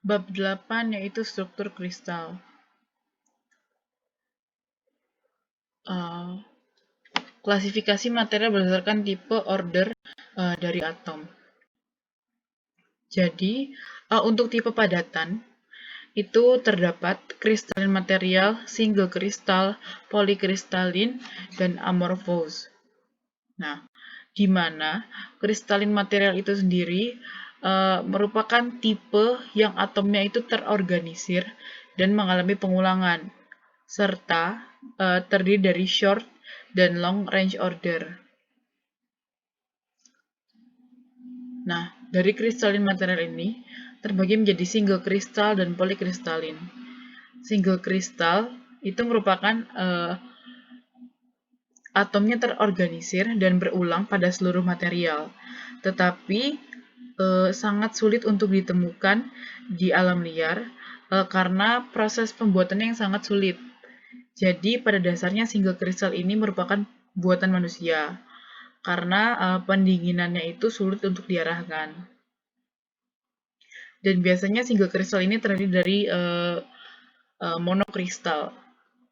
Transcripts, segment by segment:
Bab 8 yaitu struktur kristal. Uh, Klasifikasi material berdasarkan tipe order dari atom. Jadi, untuk tipe padatan, itu terdapat kristalin material, single kristal, polikristalin, dan amorphous. Nah, di mana kristalin material itu sendiri merupakan tipe yang atomnya itu terorganisir dan mengalami pengulangan, serta terdiri dari short dan long range order. Nah, dari kristalin material ini terbagi menjadi single kristal dan polikristalin. Single kristal itu merupakan atomnya terorganisir dan berulang pada seluruh material, tetapi sangat sulit untuk ditemukan di alam liar karena proses pembuatannya yang sangat sulit. Jadi pada dasarnya single kristal ini merupakan buatan manusia karena pendinginannya itu sulit untuk diarahkan. Dan biasanya single kristal ini terdiri dari monokristal.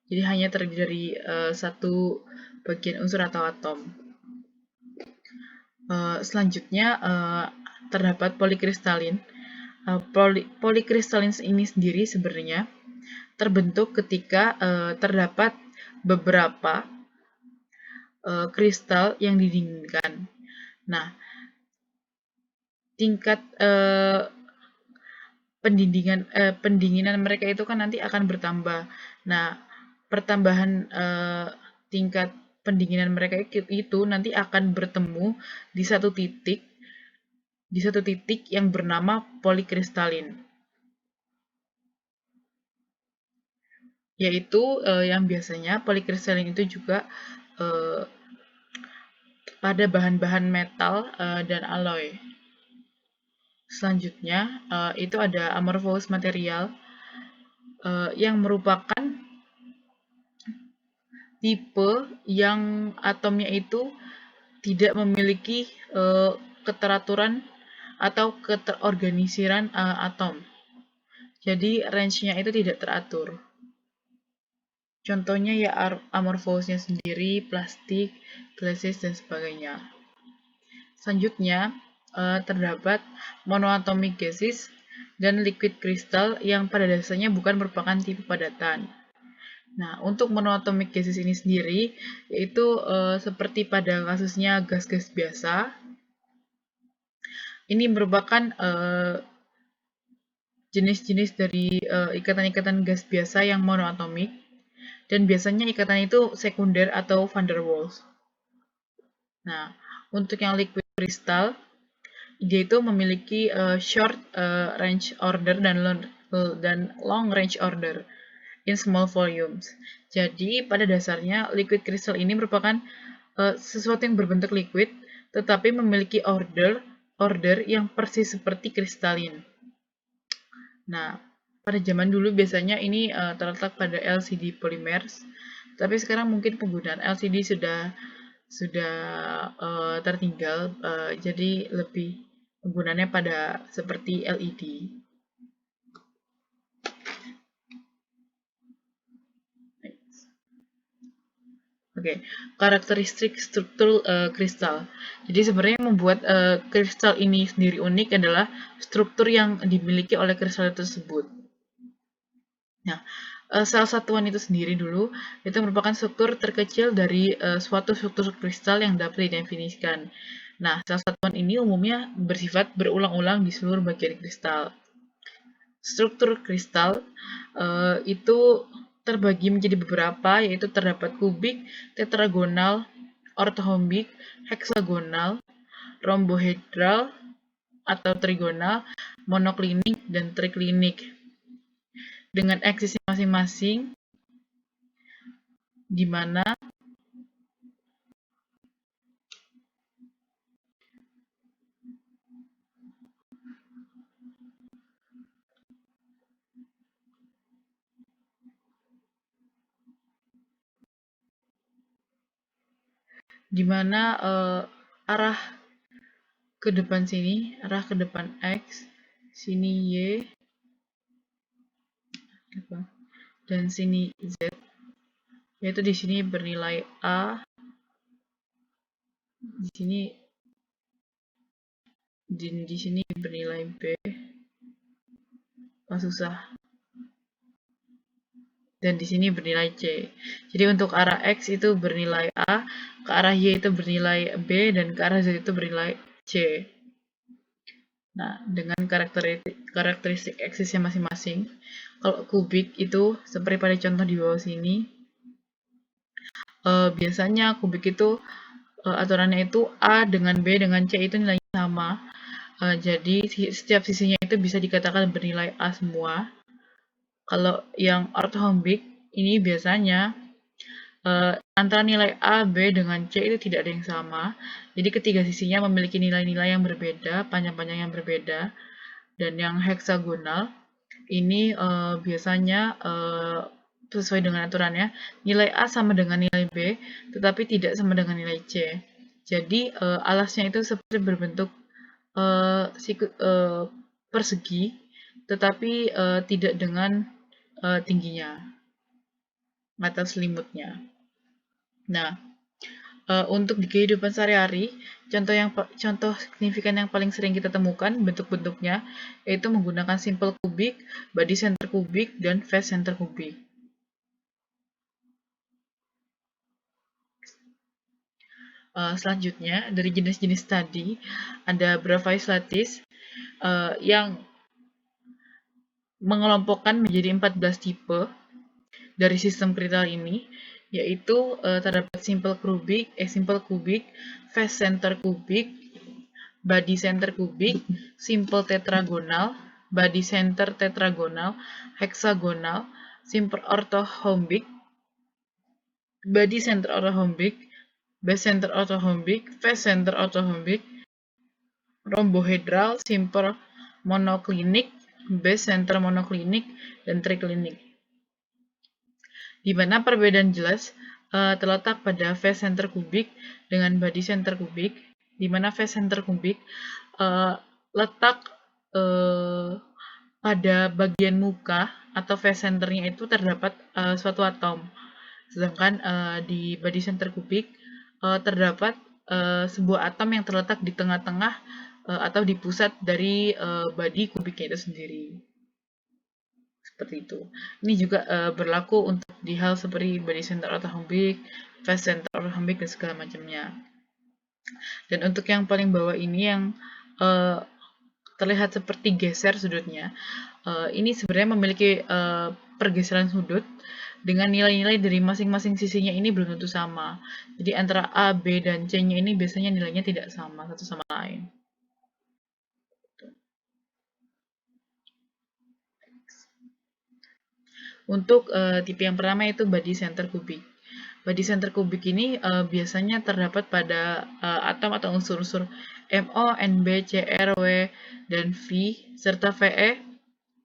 Jadi hanya terdiri dari satu bagian unsur atau atom. Selanjutnya terdapat polikristalin. Polikristalin ini sendiri sebenarnya terbentuk ketika terdapat beberapa kristal yang didinginkan. Nah, tingkat pendinginan mereka itu kan nanti akan bertambah. Nah, pertambahan tingkat pendinginan mereka itu nanti akan bertemu di satu titik yang bernama polikristalin. Yaitu yang biasanya polikristalin itu juga pada bahan-bahan metal dan alloy. Selanjutnya itu ada amorphous material yang merupakan tipe yang atomnya itu tidak memiliki keteraturan atau keterorganisiran atom. Jadi range-nya itu tidak teratur. Contohnya ya amorphous-nya sendiri, plastik, glacis, dan sebagainya. Selanjutnya terdapat monoatomic gases dan liquid crystal yang pada dasarnya bukan merupakan tipe padatan. Nah, untuk monoatomic gases ini sendiri, yaitu seperti pada kasusnya gas-gas biasa, ini merupakan jenis-jenis dari ikatan-ikatan gas biasa yang monoatomik, dan biasanya ikatan itu sekunder atau van der Waals. Nah, untuk yang liquid crystal, dia itu memiliki short range order dan long range order in small volumes. Jadi pada dasarnya liquid crystal ini merupakan sesuatu yang berbentuk liquid tetapi memiliki order yang persis seperti kristalin. Nah, pada zaman dulu biasanya ini terletak pada LCD polymers, tapi sekarang mungkin penggunaan LCD sudah tertinggal, jadi lebih penggunaannya pada seperti LED. Oke, karakteristik struktur kristal. Jadi sebenarnya yang membuat kristal ini sendiri unik adalah struktur yang dimiliki oleh kristal tersebut. Nah, sel satuan itu sendiri dulu itu merupakan struktur terkecil dari suatu struktur kristal yang dapat didefinisikan. Nah, sel satuan ini umumnya bersifat berulang-ulang di seluruh bagian kristal. Struktur kristal itu terbagi menjadi beberapa, yaitu terdapat kubik, tetragonal, orthorhombic, heksagonal, rombohedral atau trigonal, monoklinik, dan triklinik. Dengan eksisnya masing-masing, di mana arah ke depan sini, arah ke depan X, sini Y, dan sini Z, yaitu di sini bernilai A, di sini bernilai B, susah, dan di sini bernilai C. Jadi untuk arah X itu bernilai A, ke arah Y itu bernilai B, dan ke arah Z itu bernilai C. Nah, dengan karakteristik aksisnya masing-masing, kalau kubik itu seperti pada contoh di bawah sini, biasanya kubik itu aturannya itu A dengan B dengan C itu nilainya sama. Jadi setiap sisinya itu bisa dikatakan bernilai A semua. Kalau yang orthohombic ini biasanya antara nilai A, B, dengan C itu tidak ada yang sama. Jadi ketiga sisinya memiliki nilai-nilai yang berbeda, panjang-panjang yang berbeda. Dan yang heksagonal ini biasanya sesuai dengan aturannya, nilai A sama dengan nilai B, tetapi tidak sama dengan nilai C. Jadi alasnya itu seperti berbentuk persegi, tetapi tidak dengan tingginya atau selimutnya. Nah, untuk di kehidupan sehari-hari, contoh signifikan yang paling sering kita temukan bentuk-bentuknya yaitu menggunakan simple kubik, body center kubik, dan face center kubik. Selanjutnya, dari jenis-jenis tadi, ada Bravais lattice yang mengelompokkan menjadi 14 tipe dari sistem kristal ini, yaitu terdapat simple kubik, face center kubik, body center kubik, simple tetragonal, body center tetragonal, hexagonal, simple orthorhombic, body center orthorhombic, base center orthorhombic, face center orthorhombic, rhombohedral, simple monoclinic, base center monoclinic, dan triclinic. Di mana perbedaan jelas terletak pada face center kubik dengan body center kubik, di mana face center kubik letak pada bagian muka atau face centernya itu terdapat suatu atom, sedangkan di body center kubik terdapat sebuah atom yang terletak di tengah-tengah atau di pusat dari body kubiknya itu sendiri. Seperti itu. Ini juga berlaku untuk di hal seperti body center orthorhombic, face center orthorhombic, dan segala macamnya. Dan untuk yang paling bawah ini yang terlihat seperti geser sudutnya, ini sebenarnya memiliki pergeseran sudut dengan nilai-nilai dari masing-masing sisinya ini belum tentu sama. Jadi antara A, B, dan C-nya ini biasanya nilainya tidak sama satu sama lain. Untuk tipe yang pertama itu body center kubik. Body center kubik ini biasanya terdapat pada atom atau unsur-unsur MO, NB, Cr, W, dan V, serta Fe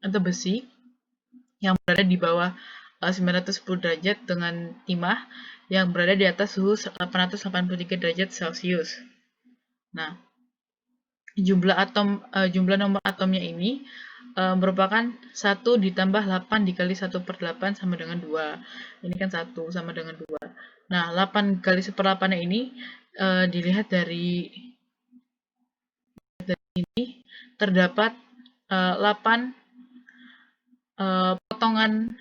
atau besi yang berada di bawah 910 derajat dengan timah yang berada di atas suhu 883 derajat Celcius. Nah, jumlah nomor atomnya ini merupakan 1 ditambah 8 dikali 1/8 sama dengan 2. Ini kan 1 sama dengan 2. Nah, 8 kali 1/8 ini dilihat dari ini terdapat 8 potongan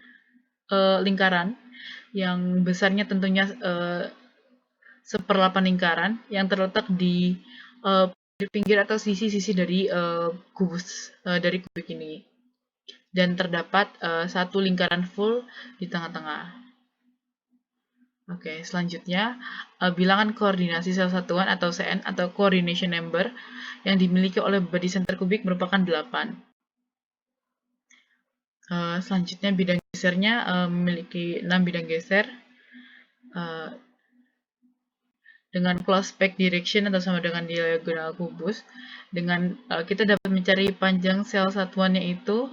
lingkaran yang besarnya tentunya 1/8 lingkaran yang terletak di pinggir atau sisi-sisi dari dari kubik ini, dan terdapat satu lingkaran full di tengah-tengah. Oke, selanjutnya bilangan koordinasi sel satuan atau CN atau coordination number yang dimiliki oleh body center kubik merupakan 8. Selanjutnya bidang gesernya memiliki 6 bidang geser dengan close back direction atau sama dengan diagonal kubus. Dengan kita dapat mencari panjang sel satuannya itu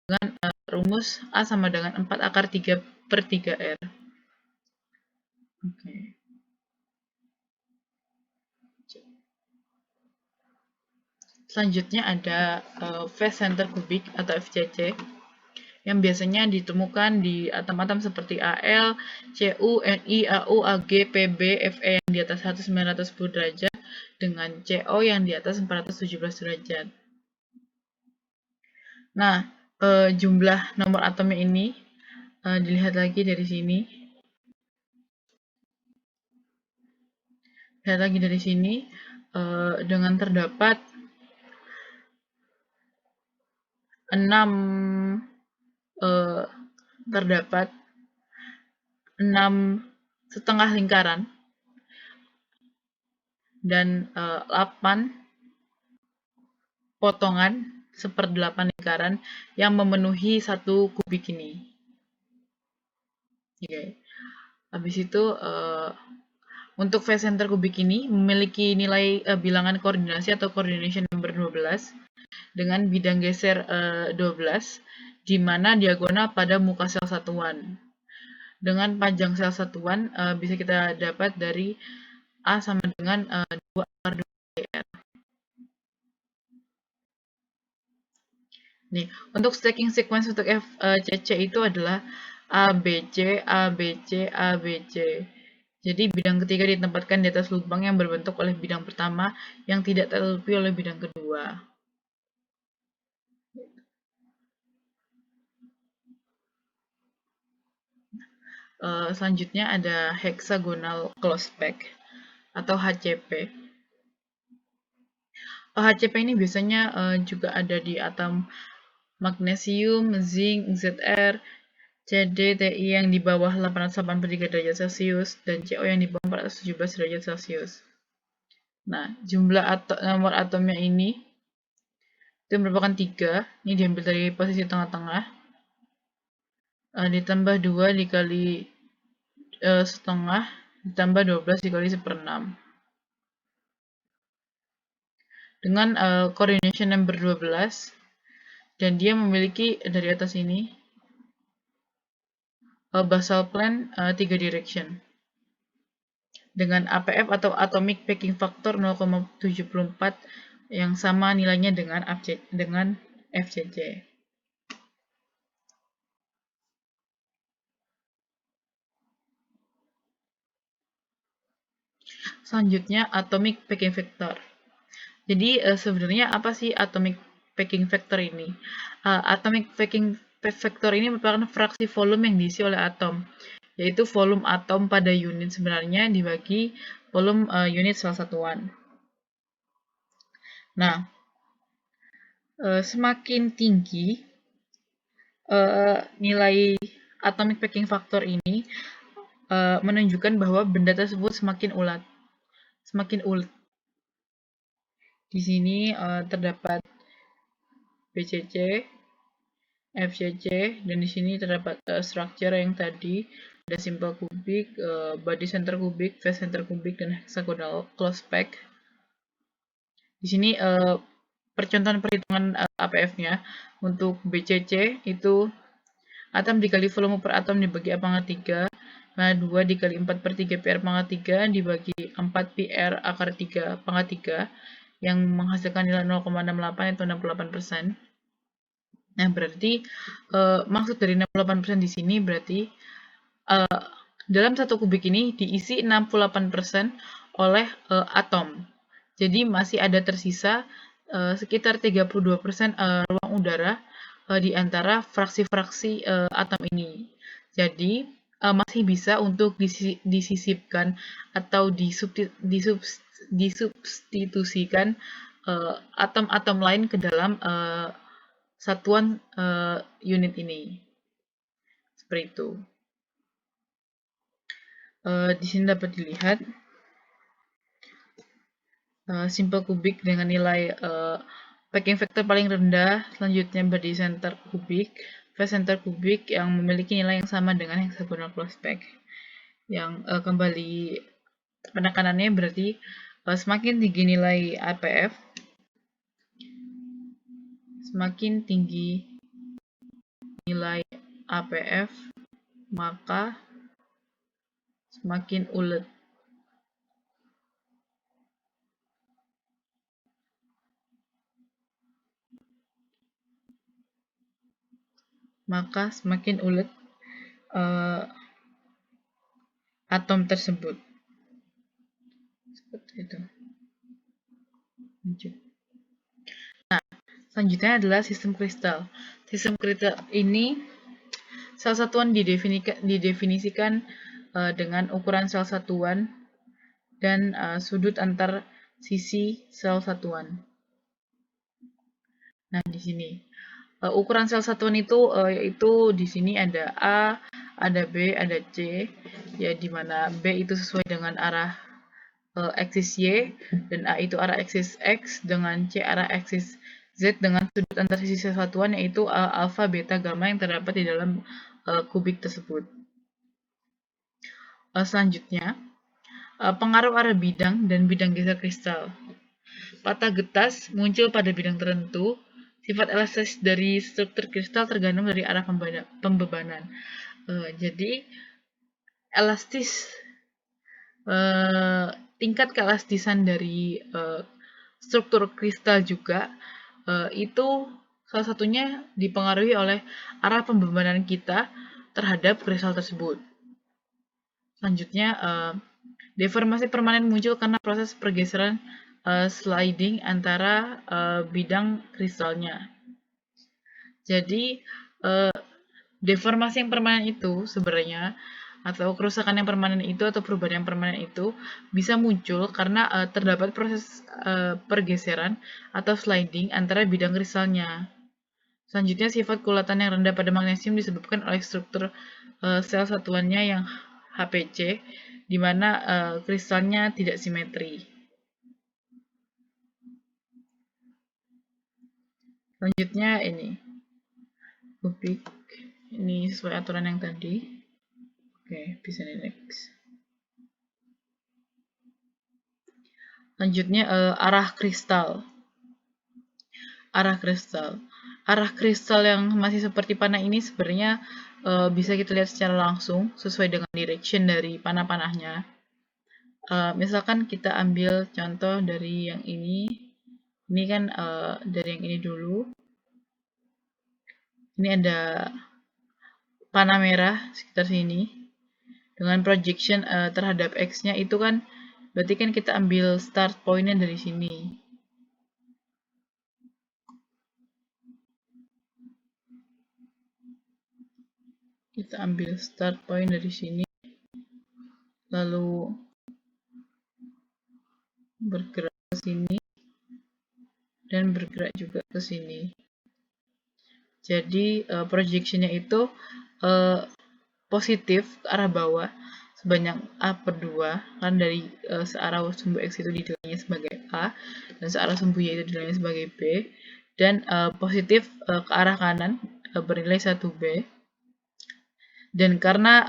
dengan rumus A sama dengan 4/3/3R. Oke. Selanjutnya ada face center kubik atau FCC. yang biasanya ditemukan di atom-atom seperti Al, Cu, Ni, Au, Ag, Pb, Fe yang di atas 1910 derajat dengan Co yang di atas 417 derajat. Nah, jumlah nomor atomnya ini dilihat lagi dari sini. Lihat lagi dari sini dengan terdapat 6 setengah lingkaran dan 8 potongan 1/8 lingkaran yang memenuhi satu kubik ini. Oke. Habis itu untuk phase center kubik ini memiliki nilai bilangan koordinasi atau coordination number 12 dengan bidang geser 12 di mana diagonal pada muka sel satuan. Dengan panjang sel satuan bisa kita dapat dari A sama dengan 2 akar 2R. Nih, untuk stacking sequence untuk FCC itu adalah ABC, ABC, ABC. Jadi bidang ketiga ditempatkan di atas lubang yang berbentuk oleh bidang pertama yang tidak tertutupi oleh bidang kedua. Selanjutnya ada hexagonal close pack atau HCP. HCP ini biasanya juga ada di atom magnesium, zinc, Zr, Cd, Ti yang di bawah 883 derajat Celcius dan Co yang di bawah 417 derajat Celcius. Nah, jumlah nomor atomnya ini itu merupakan 3. Ini diambil dari posisi tengah-tengah. Ditambah 2 dikali setengah ditambah 12 dikali 1/6. Dengan coordination number 12 dan dia memiliki dari atas ini basal plan 3 direction dengan APF atau atomic packing factor 0,74 yang sama nilainya dengan FCC. Selanjutnya atomic packing factor. Jadi sebenarnya apa sih atomic packing factor ini? Atomic packing factor ini merupakan fraksi volume yang diisi oleh atom, yaitu volume atom pada unit sebenarnya dibagi volume unit sel satuan. Nah, semakin tinggi nilai atomic packing factor ini menunjukkan bahwa benda tersebut semakin ulet. Di sini terdapat BCC, FCC, dan di sini terdapat structure yang tadi ada simple kubik, body center kubik, phase center kubik, dan hexagonal close pack. Di sini percontohan perhitungan APF-nya untuk BCC itu atom dikali volume per atom dibagi A pangkat 3, nah 2 dikali 4/3 PR pangkat 3 dibagi 4 PR akar 3 pangkat 3 yang menghasilkan nilai 0,68 itu 68%. Nah, berarti maksud dari 68% di sini berarti dalam satu kubik ini diisi 68% oleh atom. Jadi masih ada tersisa sekitar 32% ruang udara di antara fraksi-fraksi atom ini. Jadi masih bisa untuk disisipkan atau disubstitusikan atom-atom lain ke dalam satuan unit ini. Seperti itu. Di sini dapat dilihat simple kubik dengan nilai packing factor paling rendah, selanjutnya body center kubik, phase center kubik yang memiliki nilai yang sama dengan hexagonal close pack. Yang kembali penekanannya berarti semakin tinggi nilai APF, semakin tinggi nilai APF, maka semakin ulet. maka semakin ulet atom tersebut. Seperti itu. Nah, selanjutnya adalah sistem kristal. Sistem kristal ini sel satuan didefinisikan dengan ukuran sel satuan dan sudut antar sisi sel satuan. Nah, di sini ukuran sel satuan itu yaitu di sini ada A, ada B, ada C, ya di mana B itu sesuai dengan arah aksis Y, dan A itu arah aksis X, dengan C arah aksis Z, dengan sudut antar sisi sel satuan yaitu alfa, beta, gamma yang terdapat di dalam kubik tersebut. Selanjutnya, pengaruh arah bidang dan bidang geser kristal. Patah getas muncul pada bidang tertentu. Sifat elastis dari struktur kristal tergantung dari arah pembebanan. Jadi, elastis tingkat keelastisan dari struktur kristal juga itu salah satunya dipengaruhi oleh arah pembebanan kita terhadap kristal tersebut. Selanjutnya, deformasi permanen muncul karena proses pergeseran sliding antara bidang kristalnya. Jadi, deformasi yang permanen itu sebenarnya, atau kerusakan yang permanen itu, atau perubahan yang permanen itu bisa muncul karena terdapat proses pergeseran atau sliding antara bidang kristalnya. Selanjutnya, sifat keulatan yang rendah pada magnesium disebabkan oleh struktur sel satuannya yang HPC, di mana kristalnya tidak simetri. Selanjutnya ini kubik, ini sesuai aturan yang tadi. Oke, bisa di next. Selanjutnya arah kristal. Arah kristal. Arah kristal yang masih seperti panah ini sebenarnya bisa kita lihat secara langsung sesuai dengan direction dari panah-panahnya. Misalkan kita ambil contoh dari yang ini. Ini kan dari yang ini dulu. Ini ada panah merah sekitar sini. Dengan projection terhadap X-nya itu kan berarti kan kita ambil start point-nya dari sini. Kita ambil start point dari sini, lalu bergerak ke sini, dan bergerak juga ke sini. Jadi projectionnya itu positif ke arah bawah sebanyak A/2, kan dari searah sumbu X itu dinilainya sebagai A, dan searah sumbu Y itu dinilainya sebagai B, dan positif ke arah kanan bernilai 1B. Dan karena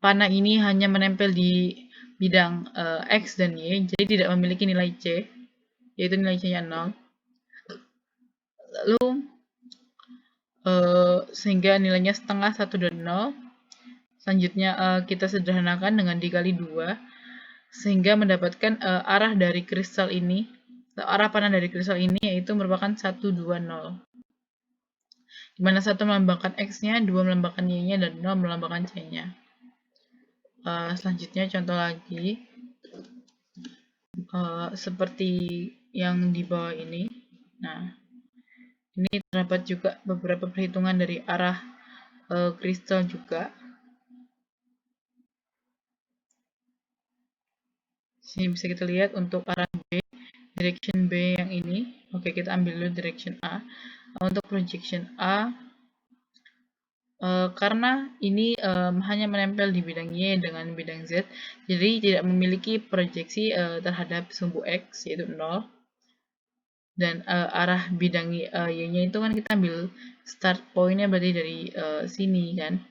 panah ini hanya menempel di bidang X dan Y, jadi tidak memiliki nilai C, yaitu nilai C-nya 0. Lalu sehingga nilainya setengah, 1, dan 0. Selanjutnya kita sederhanakan dengan dikali 2, sehingga mendapatkan arah dari kristal ini, arah panah dari kristal ini yaitu merupakan 1, 2, 0. Dimana 1 melambangkan X-nya, 2 melambangkan Y-nya, dan 0 melambangkan C-nya. Selanjutnya contoh lagi, seperti yang di bawah ini. Nah, ini terdapat juga beberapa perhitungan dari arah kristal juga. Sini bisa kita lihat untuk arah B, direction B yang ini. Oke, kita ambil dulu direction A. Untuk projection A, karena ini hanya menempel di bidang Y dengan bidang Z, jadi tidak memiliki proyeksi terhadap sumbu X, yaitu 0. Dan arah bidang Y-nya itu kan kita ambil start point-nya berarti dari sini kan.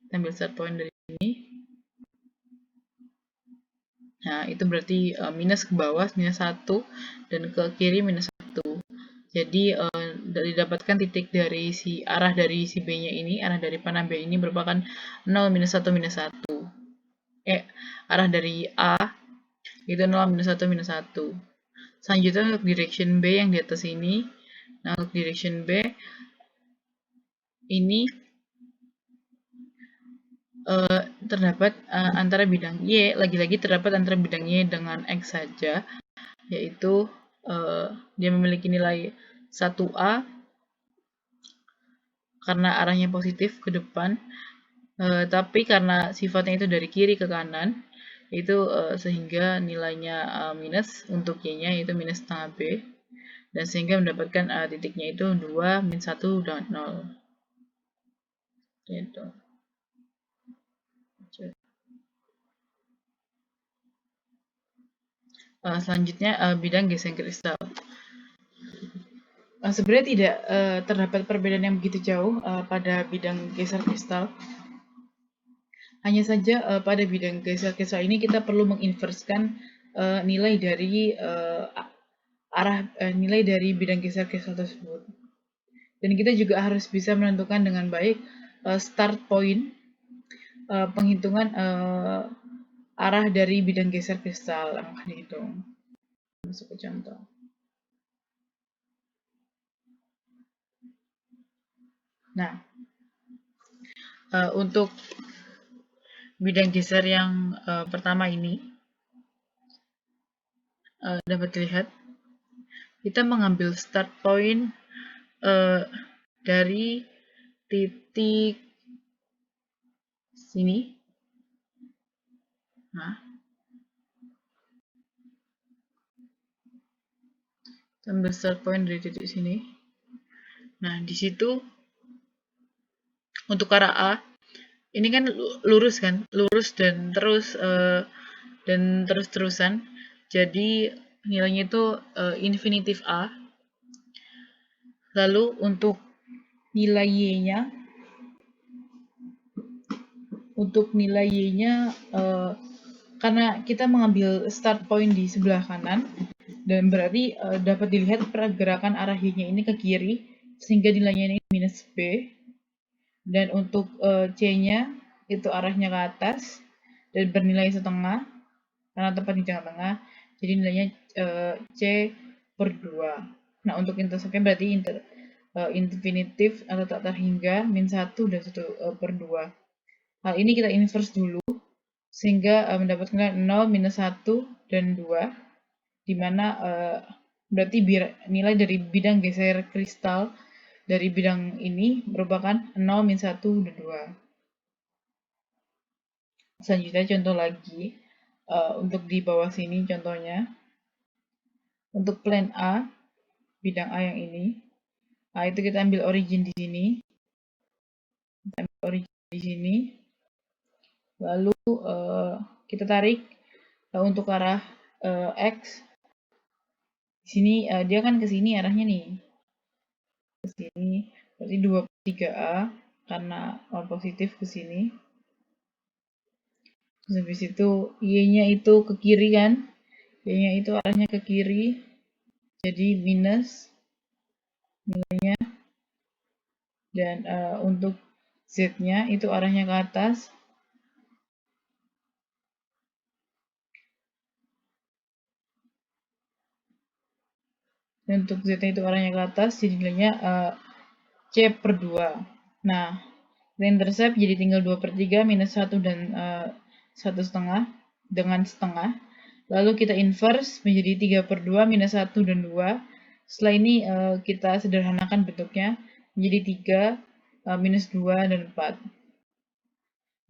Kita ambil start point dari sini. Nah, itu berarti minus ke bawah, minus 1, dan ke kiri minus 1. Jadi didapatkan titik dari arah dari si B-nya ini, arah dari panah B ini merupakan 0, minus 1, minus 1. Arah dari A itu 0, minus 1, minus 1. Selanjutnya untuk direction B yang di atas ini. Nah, untuk direction B ini terdapat antara bidang Y, lagi-lagi terdapat antara bidang Y dengan X saja, yaitu dia memiliki nilai 1A karena arahnya positif ke depan, tapi karena sifatnya itu dari kiri ke kanan, itu sehingga nilainya minus untuk Y-nya yaitu minus setengah B, dan sehingga mendapatkan titiknya itu 2, min 1, dan 0. Gitu. Selanjutnya bidang geseng kristal. Sebenarnya tidak terdapat perbedaan yang begitu jauh pada bidang geser kristal. Hanya saja pada bidang geser kristal ini kita perlu menginverskan nilai dari nilai dari bidang geser kristal tersebut. Dan kita juga harus bisa menentukan dengan baik start point penghitungan arah dari bidang geser kristal yang akan dihitung. Masuk ke contoh. Nah, untuk bidang geser yang pertama ini dapat dilihat kita mengambil start point dari titik sini. Nah, kita ambil start point dari titik sini. Nah, di situ untuk arah A ini kan lurus kan, lurus dan terus-terusan. Jadi nilainya itu infinitif A. Lalu untuk nilai Y-nya, karena kita mengambil start point di sebelah kanan, dan berarti dapat dilihat pergerakan arah Y-nya ini ke kiri, sehingga nilainya ini minus B. Dan untuk C-nya itu arahnya ke atas dan bernilai setengah karena tepat di tengah-tengah, jadi nilainya C per 2. Nah, untuk interseptnya berarti infinitif atau tak terhingga min 1 dan 1 per 2. Hal ini kita inverse dulu sehingga mendapatkan 0, minus 1, dan 2, dimana berarti nilai dari bidang geser kristal dari bidang ini merupakan 0, min 1, dan 2. Selanjutnya contoh lagi, untuk di bawah sini contohnya, untuk plan A, bidang A yang ini, itu kita ambil origin di sini, lalu kita tarik untuk arah X. Di sini dia kan ke sini arahnya nih, ke sini, berarti 23A karena positif ke sini. Terus habis itu Y-nya itu ke kiri kan, Y-nya itu arahnya ke kiri, jadi minus nilainya. Dan untuk Z-nya itu arahnya ke atas, dan untuk Z-nya itu arahnya ke atas, jadi nilainya C per 2. Nah, intercept jadi tinggal 2 per 3, minus 1 dan 1,5 dengan setengah. Lalu kita inverse menjadi 3 per 2, minus 1 dan 2. Setelah ini kita sederhanakan bentuknya menjadi 3, minus 2, dan 4.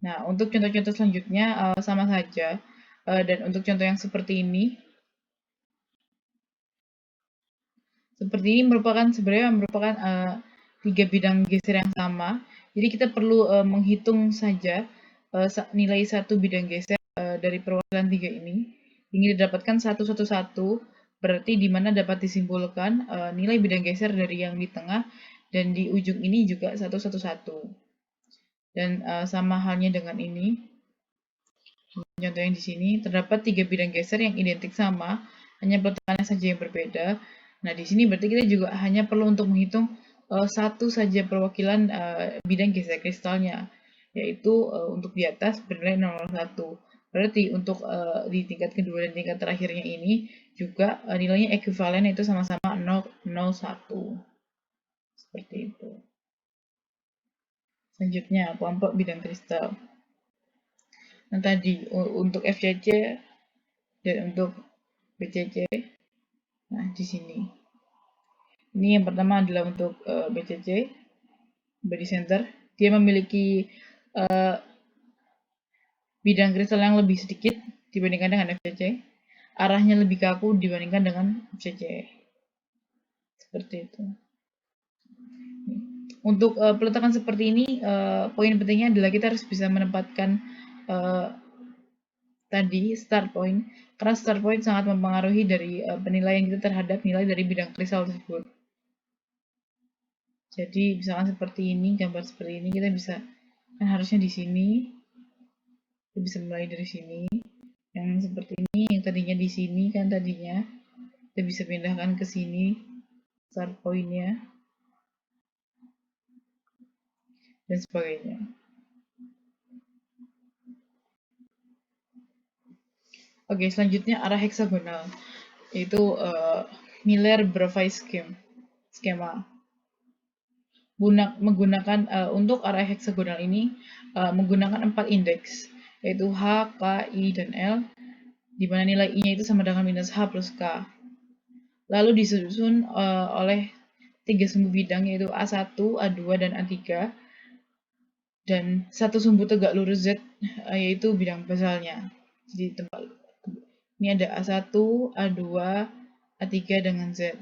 Nah, untuk contoh-contoh selanjutnya sama saja. Dan untuk contoh yang seperti ini sebenarnya merupakan 3 bidang geser yang sama. Jadi kita perlu menghitung saja nilai satu bidang geser dari perwakilan 3 ini. Ingin didapatkan 111, berarti di mana dapat disimpulkan nilai bidang geser dari yang di tengah dan di ujung ini juga 111. Dan sama halnya dengan ini. Contoh yang di sini terdapat 3 bidang geser yang identik sama, hanya peletakannya saja yang berbeda. Nah, di sini berarti kita juga hanya perlu untuk menghitung satu saja perwakilan bidang geser kristalnya, yaitu untuk di atas bernilai 0,1. Berarti untuk di tingkat kedua dan tingkat terakhirnya ini juga nilainya ekuivalen, yaitu sama-sama 0,01. Seperti itu. Selanjutnya, kelompok bidang kristal. Nah, tadi untuk FCC dan untuk BCC, nah di sini. Ini yang pertama adalah untuk BCC, body center. Dia memiliki bidang kristal yang lebih sedikit dibandingkan dengan FCC. Arahnya lebih kaku dibandingkan dengan FCC. Seperti itu. Untuk peletakan seperti ini, poin pentingnya adalah kita harus bisa menempatkan tadi start point, karena start point sangat mempengaruhi dari penilaian kita terhadap nilai dari bidang kristal tersebut. Jadi misalkan seperti ini, gambar seperti ini, kita bisa kan harusnya di sini, kita bisa mulai dari sini. Yang seperti ini, yang tadinya di sini kan tadinya, kita bisa pindahkan ke sini start pointnya dan sebagainya. Oke, selanjutnya arah heksagonal, yaitu Miller-Brovai skema. Menggunakan untuk arah heksagonal ini menggunakan 4 indeks, yaitu H, K, I, dan L, di mana nilai I-nya itu sama dengan minus H plus K. Lalu disusun oleh 3 sumbu bidang, yaitu A1, A2, dan A3, dan satu sumbu tegak lurus Z, yaitu bidang basalnya. Jadi tempat ini ada A1, A2, A3 dengan Z.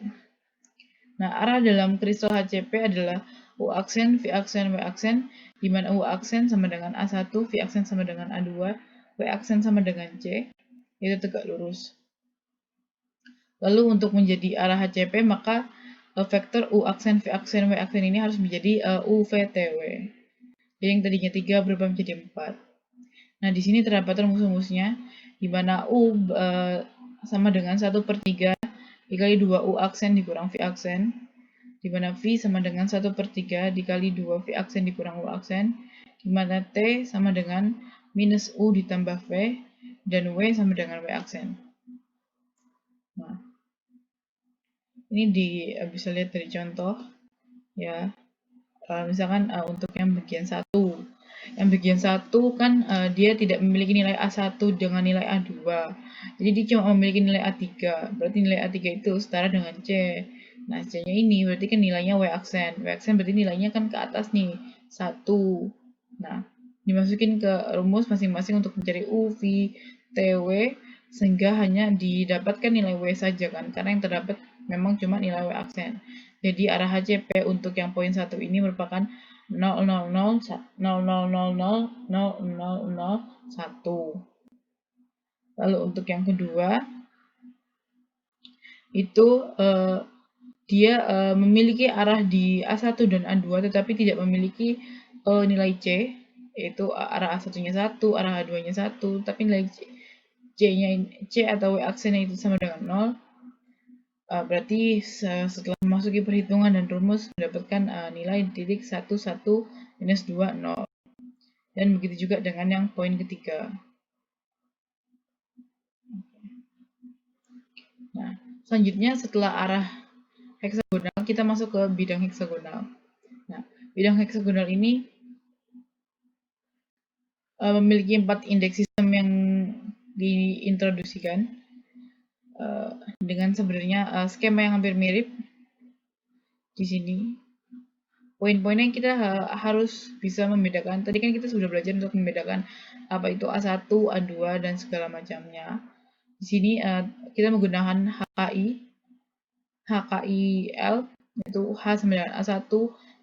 Nah, arah dalam kristal HCP adalah U aksen, V aksen, W aksen, di mana U aksen sama dengan A1, V aksen sama dengan A2, W aksen sama dengan C, yaitu tegak lurus. Lalu untuk menjadi arah HCP, maka vektor U aksen, V aksen, W aksen ini harus menjadi UVTW. Jadi yang tadinya 3 berubah menjadi 4. Nah, di sini terdapat rumus-rumusnya, di mana U sama dengan 1/3 dikali 2 U aksen dikurang V aksen, di mana V sama dengan 1/3 dikali 2 V aksen dikurang U aksen, di mana T sama dengan minus U ditambah V, dan W sama dengan W aksen. Nah, ini bisa lihat dari contoh, ya. Misalkan untuk yang bagian 1. Yang bagian 1 kan dia tidak memiliki nilai A1 dengan nilai A2. Jadi dia cuma memiliki nilai A3. Berarti nilai A3 itu setara dengan C. Nah, C-nya ini berarti kan nilainya W aksen. W aksen berarti nilainya kan ke atas nih, 1. Nah, dimasukin ke rumus masing-masing untuk mencari U, V, T, W, sehingga hanya didapatkan nilai W saja kan, karena yang terdapat memang cuma nilai W aksen. Jadi arah HCP untuk yang poin 1 ini merupakan 0,00,0,0,0,0,0,0,1. Lalu untuk yang kedua, itu dia memiliki arah di A1 dan A2, tetapi tidak memiliki nilai C, yaitu arah A1-nya 1, arah A2-nya 1, tapi nilai C atau W aksennya itu sama dengan 0. Berarti setelah memasuki perhitungan dan rumus mendapatkan nilai titik 1, 1, minus 2, 0. Dan begitu juga dengan yang poin ketiga. Nah, selanjutnya setelah arah heksagonal, kita masuk ke bidang heksagonal. Nah, bidang heksagonal ini memiliki 4 indeks sistem yang diintroduksikan dengan sebenarnya skema yang hampir mirip di sini. Poin-poinnya kita harus bisa membedakan. Tadi kan kita sudah belajar untuk membedakan apa itu A1, A2, dan segala macamnya. Di sini kita menggunakan HKIL, yaitu H sama dengan A1,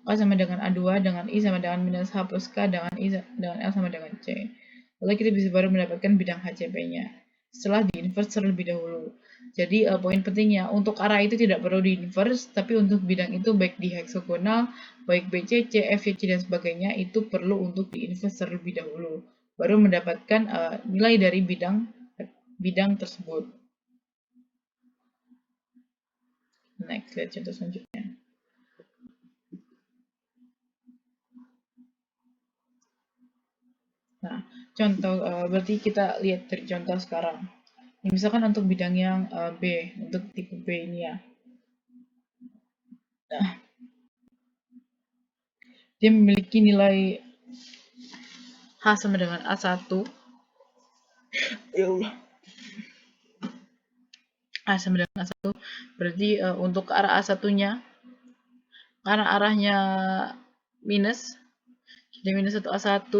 K sama dengan A2, dengan I sama dengan minus H plus K, dengan I dengan L sama dengan C. Lalu kita bisa baru mendapatkan bidang HCP-nya setelah di-inverse terlebih dahulu. Jadi poin pentingnya, untuk arah itu tidak perlu di-inverse, tapi untuk bidang itu baik di heksagonal, baik BCC, FCC, dan sebagainya, itu perlu untuk di-inverse terlebih dahulu. Baru mendapatkan nilai dari bidang tersebut. Next, lihat contoh selanjutnya. Nah, contoh berarti kita lihat dari contoh sekarang. Misalkan untuk bidang yang B, untuk tipe B ini ya. Nah, dia memiliki nilai H sama dengan A1. Ya Allah. A sama dengan A1 berarti untuk ke arah A1-nya karena arahnya minus, jadi minus 1 A1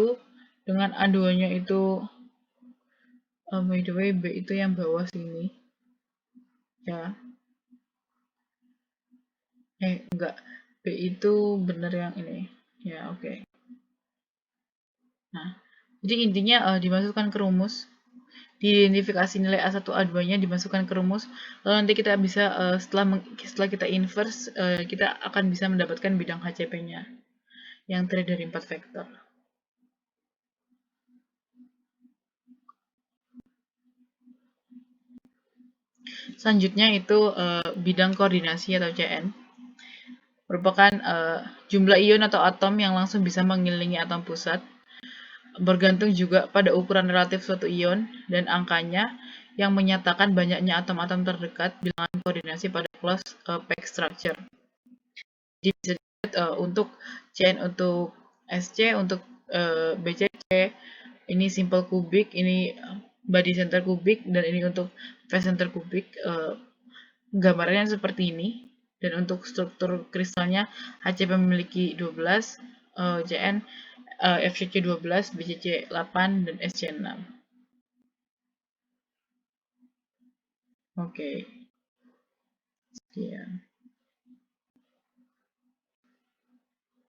dengan A2-nya itu by the way B itu yang bawah sini ya. Enggak, B itu bener yang ini ya. Oke. Nah, jadi intinya dimasukkan ke rumus, diidentifikasi nilai A1 A2-nya dimasukkan ke rumus, lalu nanti kita bisa setelah kita inverse kita akan bisa mendapatkan bidang HCP-nya yang terdiri dari 4 vektor. Selanjutnya itu bidang koordinasi atau CN merupakan jumlah ion atau atom yang langsung bisa mengelilingi atom pusat, bergantung juga pada ukuran relatif suatu ion dan angkanya yang menyatakan banyaknya atom-atom terdekat bilangan koordinasi pada closed packed structure. Jadi bisa dilihat untuk CN untuk SC, untuk BCC, ini simple kubik, ini body center kubik, dan ini untuk phase center kubik. Gambarnya seperti ini. Dan untuk struktur kristalnya, HCP memiliki 12, CN, FCC 12, BCC 8, dan SC 6. Oke. Sekian.